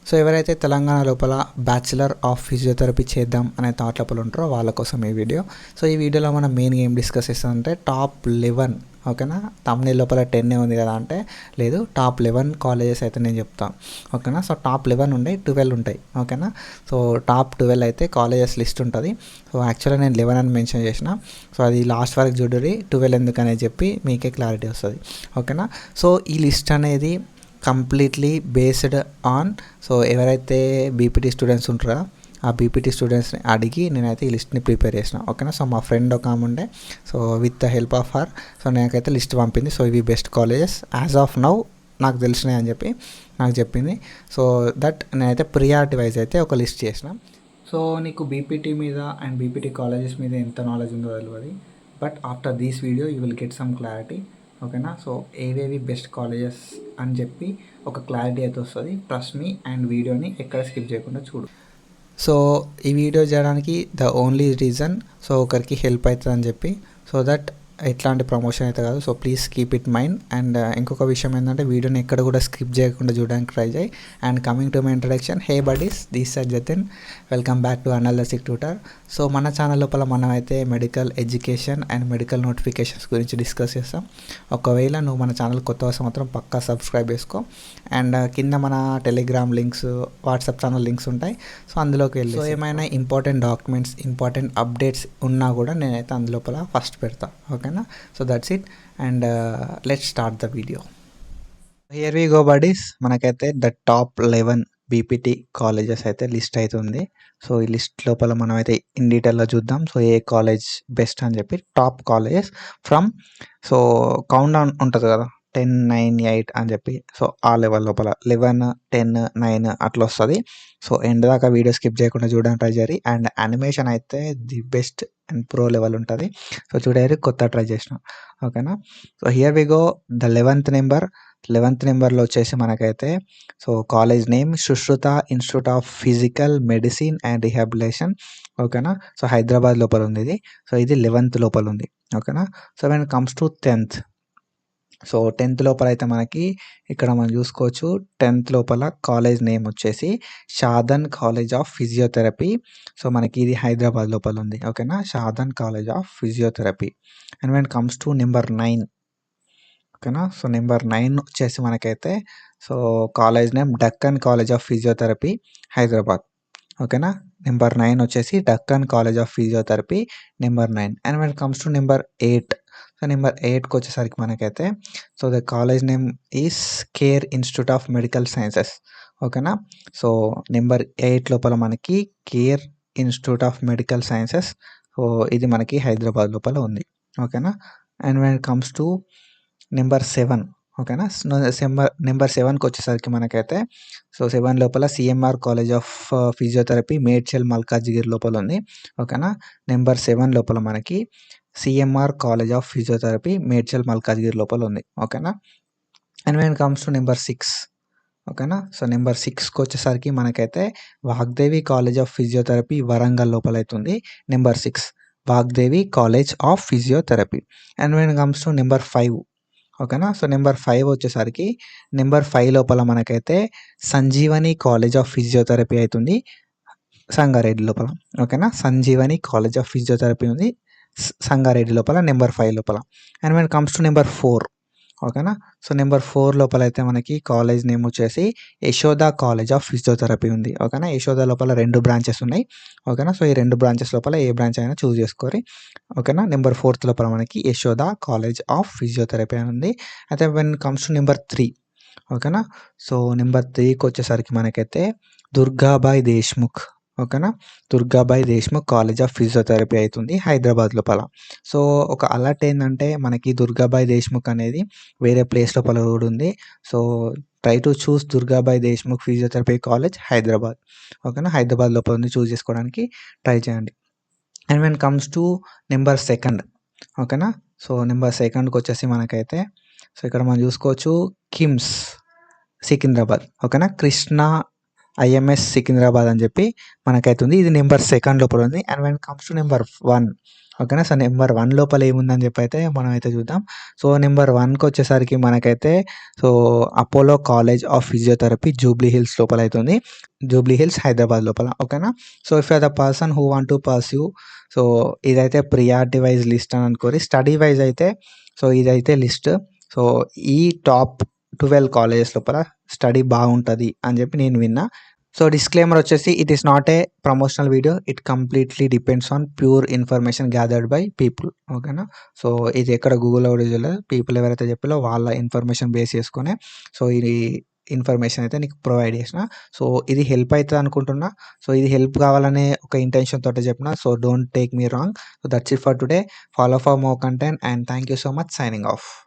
So ఎవరైతే తెలంగాణ లోపల bachelor of physiotherapy చేద్దాం అనే థాట్ లోపల ఉంటారో వాళ్ళ కోసం ఈ వీడియో. సో ఈ వీడియోలో మనం మెయిన్గా ఏం డిస్కస్ చేస్తామంటే టాప్ 11, ఓకేనా. తమ్ముని లోపల 10 ఉంది కదా అంటే లేదు, టాప్ 11 కాలేజెస్ అయితే నేను చెప్తాను, ఓకేనా. సో టాప్ 11 ఉంటాయి, 12 ఉంటాయి, ఓకేనా. సో టాప్ 12 అయితే కాలేజెస్ లిస్ట్ ఉంటుంది. సో యాక్చువల్గా నేను 11 అని మెన్షన్ చేసిన. సో అది లాస్ట్ వరకు చూడరి 12 ఎందుకనే చెప్పి మీకే క్లారిటీ వస్తుంది, ఓకేనా. సో ఈ లిస్ట్ అనేది కంప్లీట్లీ బేస్డ్ ఆన్, సో ఎవరైతే బీపీటీ స్టూడెంట్స్ ఉంటారో ఆ బీపీటీ స్టూడెంట్స్ని అడిగి నేనైతే ఈ లిస్ట్ని ప్రిపేర్ చేసిన, ఓకేనా. సో మా ఫ్రెండ్ ఒక ఆమె ఉండే, so with the help of her so నాకైతే లిస్ట్ పంపింది. సో ఇవి best colleges as of now నాకు తెలిసినాయి అని చెప్పి నాకు చెప్పింది. సో దట్ నేనైతే ప్రియారిటీ వైజ్ అయితే ఒక లిస్ట్ చేసిన. సో నీకు బీపీటీ మీద అండ్ బీపీటీ కాలేజెస్ మీద ఎంత నాలెడ్జ్ ఉందో తెలియదు, but after this video you will get some clarity, ఓకేనా. సో ఏవేవి బెస్ట్ కాలేజెస్ అని చెప్పి ఒక క్లారిటీ అయితే వస్తుంది. ట్రస్ట్ మీ, అండ్ వీడియోని ఎక్కడ స్కిప్ చేయకుండా చూడు. సో ఈ వీడియో చేయడానికి ద ఓన్లీ రీజన్, సో ఒకరికి హెల్ప్ అవుతుంది అని చెప్పి, సో దట్ ఎట్లాంటి ప్రమోషన్ అయితే కాదు. So please keep it mind. And ఇంకొక విషయం ఏంటంటే వీడియోని ఎక్కడ కూడా స్కిప్ చేయకుండా చూడడానికి ట్రై చేయి. And coming to my introduction, hey buddies, this side Jatin, welcome back to analytic tutor. So మన ఛానల్ లోపల మనం అయితే medical education and medical notifications గురించి డిస్కస్ చేస్తాం. ఒకవేళ నువ్వు మన ఛానల్ కొత్త వస్తే మాత్రం పక్కా సబ్స్క్రైబ్ చేసుకో. అండ్ కింద మన Telegram links, WhatsApp channel links ఉంటాయి. సో అందులోకి వెళ్ళి సో ఏమైనా ఇంపార్టెంట్ డాక్యుమెంట్స్, ఇంపార్టెంట్ అప్డేట్స్ ఉన్నా కూడా నేనైతే అందులోపల ఫస్ట్ పెడతాను, ఓకేనా. So that's it, and let's start the video. Here we go buddies. మనకైతే ద టాప్ 11 బీపీటీ కాలేజెస్ అయితే లిస్ట్ అవుతుంది. సో ఈ లిస్ట్ లోపల మనం అయితే ఇన్ డీటెయిల్లో చూద్దాం. సో ఏ కాలేజ్ బెస్ట్ అని చెప్పి top colleges from, so count down ఉంటుంది కదా, 10, 9, 8 అని చెప్పి. సో ఆ లెవెల్ లోపల 11, 10, 9 అట్లా వస్తుంది. సో ఎండ్ దాకా వీడియో స్కిప్ చేయకుండా చూడడానికి ట్రై చేయాలి. అండ్ యానిమేషన్ అయితే the best and pro level ఉంటుంది. సో చూడాలి, కొత్త ట్రై చేసిన, ఓకేనా. So here we go the 11th నెంబర్లో వచ్చేసి మనకైతే so college name Sushruta institute of physical medicine and rehabilitation, ఓకేనా. సో హైదరాబాద్ లోపల ఉంది ఇది. సో ఇది 11th లోపల ఉంది, ఓకేనా. So when comes to 10th, so 10th లోపల అయితే మనకి ఇక్కడ మనం చూసుకోవచ్చు. 10th లోపల కాలేజ్ నేమ్ వచ్చేసి Shadan college of physiotherapy. So మనకి ఇది హైదరాబాద్ లోపల ఉంది, ఓకేనా. Shadan college of physiotherapy. And when comes to number 9, ఓకేనా. సో నెంబర్ 9 వచ్చేసి మనకైతే so college name Deccan college of physiotherapy Hyderabad, ఓకేనా. నెంబర్ 9 వచ్చేసి Deccan college of physiotherapy, number 9. And when comes to number 8, so number 8కి వచ్చేసరికి మనకైతే so the college name is Care institute of medical sciences, ఓకేనా. So number 8 లోపల మనకి care institute of medical sciences, so ఇది మనకి హైదరాబాద్ లోపల ఉంది, ఓకేనా. And when comes to number 7, ఓకేనా. నెంబర్ 7కి వచ్చేసరికి మనకైతే సో 7 లోపల CMR college of physiotherapy Medchal Malkajgiri లోపల ఉంది, ఓకేనా. నెంబర్ 7 లోపల మనకి CMR college of physiotherapy Medchal Malkajgiri లోపల ఉంది, ఓకేనా. And when comes to number 6, ఓకేనా. సో నెంబర్ 6కి వచ్చేసరికి మనకైతే Vagdevi college of physiotherapy Warangal లోపల అవుతుంది, number 6 Vagdevi college of physiotherapy. And when comes to number 5, ఓకేనా. సో నెంబర్ 5 వచ్చేసరికి నెంబర్ 5 లోపల మనకైతే సంజీవని కాలేజ్ ఆఫ్ ఫిజియోథెరపీ అవుతుంది సంగారెడ్డి లోపల, ఓకేనా. సంజీవని కాలేజ్ ఆఫ్ ఫిజియోథెరపీ ఉంది సంగారెడ్డి లోపల, నెంబర్ 5 లోపల. And when comes to number 4, ఓకేనా. సో నెంబర్ 4 లోపల అయితే మనకి కాలేజ్ నేమ్ వచ్చేసి యశోద కాలేజ్ ఆఫ్ ఫిజియోథెరపీ ఉంది, ఓకేనా. యశోద లోపల 2 బ్రాంచెస్ ఉన్నాయి, ఓకేనా. సో ఈ 2 బ్రాంచెస్ లోపల ఏ బ్రాంచ్ అయినా చూస్ చేసుకోరి, ఓకేనా. నెంబర్ 4th లోపల మనకి యశోద కాలేజ్ ఆఫ్ ఫిజియోథెరపీ అని ఉంది. అయితే వెన్ కమ్స్ టు నెంబర్ 3, ఓకేనా. సో నెంబర్ 3కి వచ్చేసరికి మనకైతే దుర్గాబాయ్ దేశ్ముఖ్, ఓకేనా. Durgabai Deshmukh college of physiotherapy అవుతుంది హైదరాబాద్ లోపల. సో ఒక అలర్ట్ ఏంటంటే మనకి దుర్గాబాయ్ దేశ్ముఖ్ అనేది వేరే ప్లేస్ లోపల కూడా ఉంది. So try to choose Durgabai Deshmukh physiotherapy college Hyderabad, ఓకేనా. హైదరాబాద్ లోపల ఉంది, చూస్ చేసుకోవడానికి ట్రై చేయండి. And when comes to number 2, ఓకేనా. సో నెంబర్ 2కి వచ్చేసి మనకైతే సో ఇక్కడ మనం చూసుకోవచ్చు కిమ్స్ సికింద్రాబాద్, ఓకేనా. కృష్ణ ఐఎంఎస్ సికింద్రాబాద్ అని చెప్పి మనకైతుంది, ఇది నెంబర్ 2 లోపల ఉంది. And when comes to number 1, ఓకేనా. సో, నెంబర్ 1 లోపల ఏముందని జెప్పైతే మనమైతే చూద్దాం. సో, నెంబర్ 1కొచ్చేసరికి మనకైతే so, Apollo college of physiotherapy Jubilee Hills లోపలైతే ఉంది. జూబ్లీ హిల్స్ హైదరాబాద్ లోపల. ఓకేనా. So, if you are the person who want to pursue so, ఇదైతే ప్రియారిటీ వైస్ లిస్ట్ అని అనుకోరి. స్టడీ వైస్ అయితే సో, ఇదైతే లిస్ట్. సో, ఈ టాప్ 12 కాలేజెస్ లోపల స్టడీ బాగుంటది అని జెప్పి నేను విన్నా. సో, డిస్క్లైమర్ వచ్చేసి it is not a promotional video. It completely depends on pure information gathered by people. ఓకేనా. సో, ఇది ఎక్కడ గూగుల్‌లో కూడా చూడలేదు. పీపుల్ ఎవరైతే చెప్పారో వాళ్ళ ఇన్ఫర్మేషన్ బేస్ చేసుకొనే సో, ఇది ఇన్ఫర్మేషన్ అయితే నీకు ప్రొవైడ్ చేసిన. సో, ఇది హెల్ప్ అయితది అనుకుంటున్నా. సో, ఇది హెల్ప్ కావాలనే ఒక ఇంటెన్షన్ తోటే చెప్పిన. So, don't take me wrong. So, that's it for today. Follow for more content and thank you so much. Signing off.